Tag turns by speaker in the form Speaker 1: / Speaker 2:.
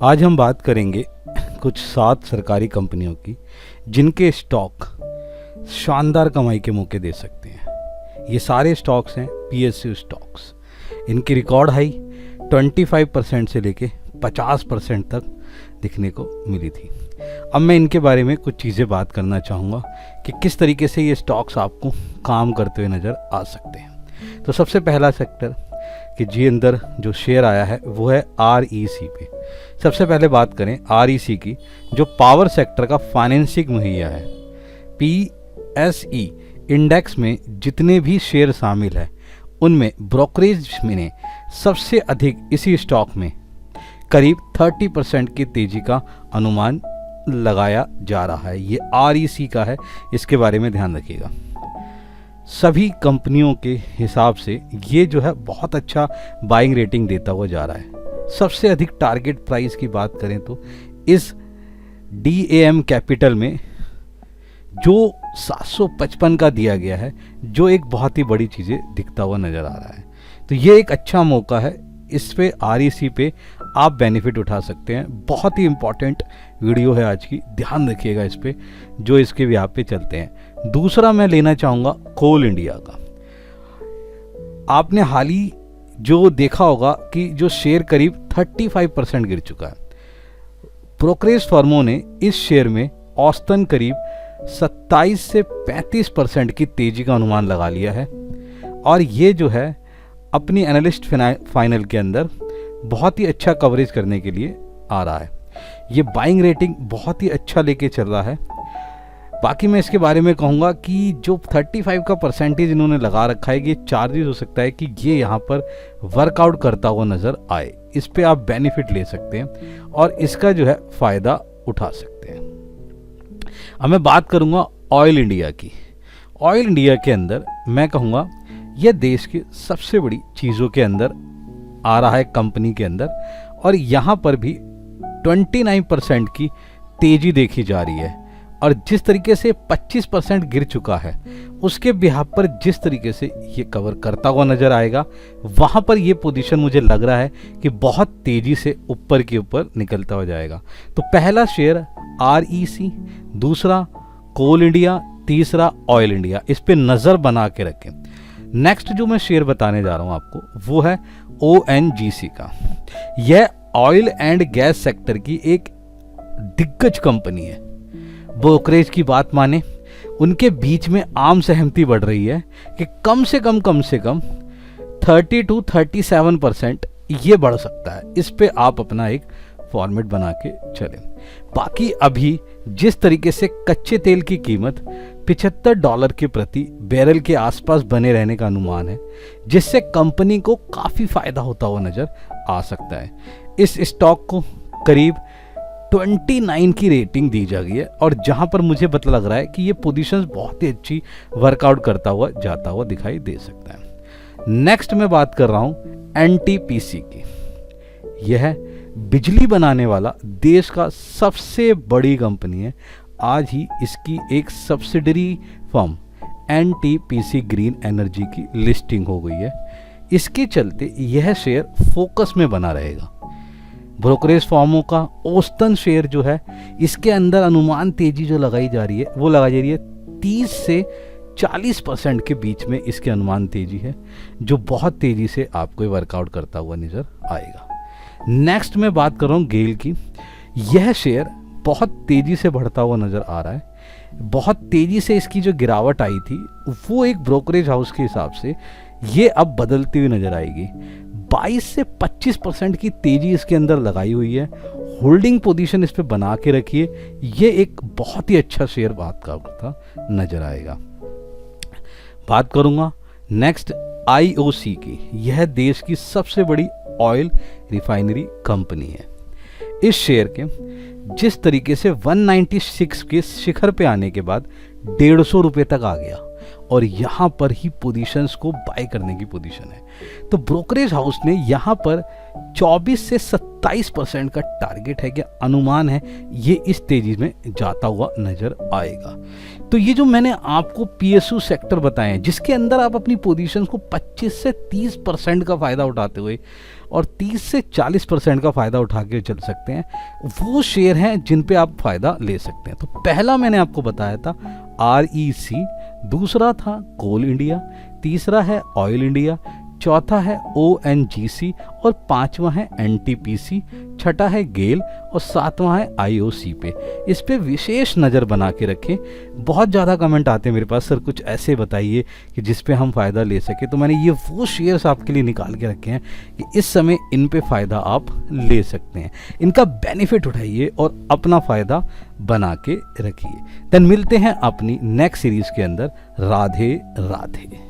Speaker 1: आज हम बात करेंगे कुछ 7 सरकारी कंपनियों की जिनके स्टॉक शानदार कमाई के मौके दे सकते हैं। ये सारे स्टॉक्स हैं पीएसयू स्टॉक्स। इनकी रिकॉर्ड हाई 25% से लेके 50% तक दिखने को मिली थी। अब मैं इनके बारे में कुछ चीज़ें बात करना चाहूँगा कि किस तरीके से ये स्टॉक्स आपको काम करते हुए नज़र आ सकते हैं। तो सबसे पहला सेक्टर कि जी अंदर जो शेयर आया है वो है REC पे। सबसे पहले बात करें REC की, जो पावर सेक्टर का फाइनेंसिंग मुहैया है। PSE इंडेक्स में जितने भी शेयर शामिल हैं उनमें ब्रोकरेज में सबसे अधिक इसी स्टॉक में करीब 30% की तेजी का अनुमान लगाया जा रहा है। ये REC का है, इसके बारे में ध्यान रखिएगा। सभी कंपनियों के हिसाब से ये जो है बहुत अच्छा बाइंग रेटिंग देता हुआ जा रहा है। सबसे अधिक टारगेट प्राइस की बात करें तो इस DAM कैपिटल में जो 755 का दिया गया है, जो एक बहुत ही बड़ी चीज़ें दिखता हुआ नज़र आ रहा है। तो ये एक अच्छा मौका है, इस पे REC पे आप बेनिफिट उठा सकते हैं। बहुत ही इम्पॉर्टेंट वीडियो है आज की, ध्यान रखिएगा इस पे, जो इसके भी आप पे चलते हैं। दूसरा मैं लेना चाहूँगा कोल इंडिया का। आपने हाल ही जो देखा होगा कि जो शेयर करीब 35% गिर चुका है। ब्रोकरेज फर्मों ने इस शेयर में औसतन करीब 27 से 35% की तेजी का अनुमान लगा लिया है और ये जो है अपनी एनालिस्ट फाइनल के अंदर बहुत ही अच्छा कवरेज करने के लिए आ रहा है। ये बाइंग रेटिंग बहुत ही अच्छा लेके चल रहा है। बाकी मैं इसके बारे में कहूँगा कि जो 35 का परसेंटेज इन्होंने लगा रखा है, ये चार्जेस हो सकता है कि ये यहाँ पर वर्कआउट करता हुआ नज़र आए। इस पे आप बेनिफिट ले सकते हैं और इसका जो है फ़ायदा उठा सकते हैं। अब मैं बात करूँगा ऑयल इंडिया की। ऑयल इंडिया के अंदर मैं कहूँगा यह देश की सबसे बड़ी चीज़ों के अंदर आ रहा है कंपनी के अंदर, और यहाँ पर भी 29% की तेज़ी देखी जा रही है। और जिस तरीके से 25% गिर चुका है, उसके बिहाफ पर जिस तरीके से ये कवर करता हुआ नज़र आएगा, वहाँ पर ये पोजीशन मुझे लग रहा है कि बहुत तेज़ी से ऊपर के ऊपर निकलता हो जाएगा। तो पहला शेयर REC, दूसरा कोल इंडिया, तीसरा ऑयल इंडिया। इस पे नज़र बना के रखें। नेक्स्ट जो मैं शेयर बताने जा रहा हूँ आपको वो है ONGC का। यह ऑयल एंड गैस सेक्टर की एक दिग्गज कंपनी है। ब्रोकरेज की बात माने, उनके बीच में आम सहमति बढ़ रही है कि कम से कम 30 to 37% ये बढ़ सकता है। इस पे आप अपना एक फॉर्मेट बना के चलें। बाकी अभी जिस तरीके से कच्चे तेल की कीमत $75 के प्रति बैरल के आसपास बने रहने का अनुमान है, जिससे कंपनी को काफ़ी फायदा होता हुआ नज़र आ सकता है। इस स्टॉक को करीब 29 की रेटिंग दी जा गई है और जहां पर मुझे पता लग रहा है कि ये पोजीशंस बहुत ही अच्छी वर्कआउट करता हुआ जाता हुआ दिखाई दे सकता है। नेक्स्ट मैं बात कर रहा हूं NTPC की। यह बिजली बनाने वाला देश का सबसे बड़ी कंपनी है। आज ही इसकी एक subsidiary firm NTPC green energy की लिस्टिंग हो गई है। इसके चलते यह शेयर फोकस में बना रहेगा। ब्रोकरेज फर्मों का औसतन शेयर जो है, इसके अंदर अनुमान तेजी जो लगाई जा रही है वो लगाई जा रही है 30 से 40% के बीच में इसके अनुमान तेजी है, जो बहुत तेजी से आपको वर्कआउट करता हुआ नजर आएगा। नेक्स्ट मैं बात कर रहा हूँ गेल की। यह शेयर बहुत तेजी से बढ़ता हुआ नजर आ रहा है। बहुत तेजी से इसकी जो गिरावट आई थी वो एक ब्रोकरेज हाउस के हिसाब से ये अब बदलती हुई नजर आएगी। 22 से 25% की तेजी इसके अंदर लगाई हुई है। होल्डिंग पोजीशन इस पे बना के रखिए। ये एक बहुत ही अच्छा शेयर बात का नजर आएगा। बात करूंगा नेक्स्ट IOC की। यह देश की सबसे बड़ी ऑयल रिफाइनरी कंपनी है। इस शेयर के जिस तरीके से 196 के शिखर पे आने के बाद 150 रुपये तक आ गया और यहाँ पर ही पोजीशंस को बाय करने की पोजीशन है। तो ब्रोकरेज हाउस ने यहाँ पर 24 से 27% का टारगेट है कि अनुमान है ये इस तेजी में जाता हुआ नजर आएगा। तो ये जो मैंने आपको PSU सेक्टर बताए हैं, जिसके अंदर आप अपनी पोजीशंस को 25 से 30% का फायदा उठाते हुए और 30 से 40% का फ़ायदा उठा के चल सकते हैं, वो शेयर हैं जिन पे आप फ़ायदा ले सकते हैं। तो पहला मैंने आपको बताया था REC, दूसरा था कोल इंडिया, तीसरा है ऑयल इंडिया, चौथा है ONGC और पांचवा है NTPC, छठा है गेल और सातवां है IOC पे। इस पे विशेष नज़र बना के रखें। बहुत ज़्यादा कमेंट आते हैं मेरे पास, सर कुछ ऐसे बताइए कि जिस पे हम फ़ायदा ले सके। तो मैंने ये वो शेयर्स आपके लिए निकाल के रखे हैं कि इस समय इन पे फ़ायदा आप ले सकते हैं, इनका बेनिफिट उठाइए और अपना फ़ायदा बना के रखिए। देन मिलते हैं अपनी नेक्स्ट सीरीज़ के अंदर। राधे राधे।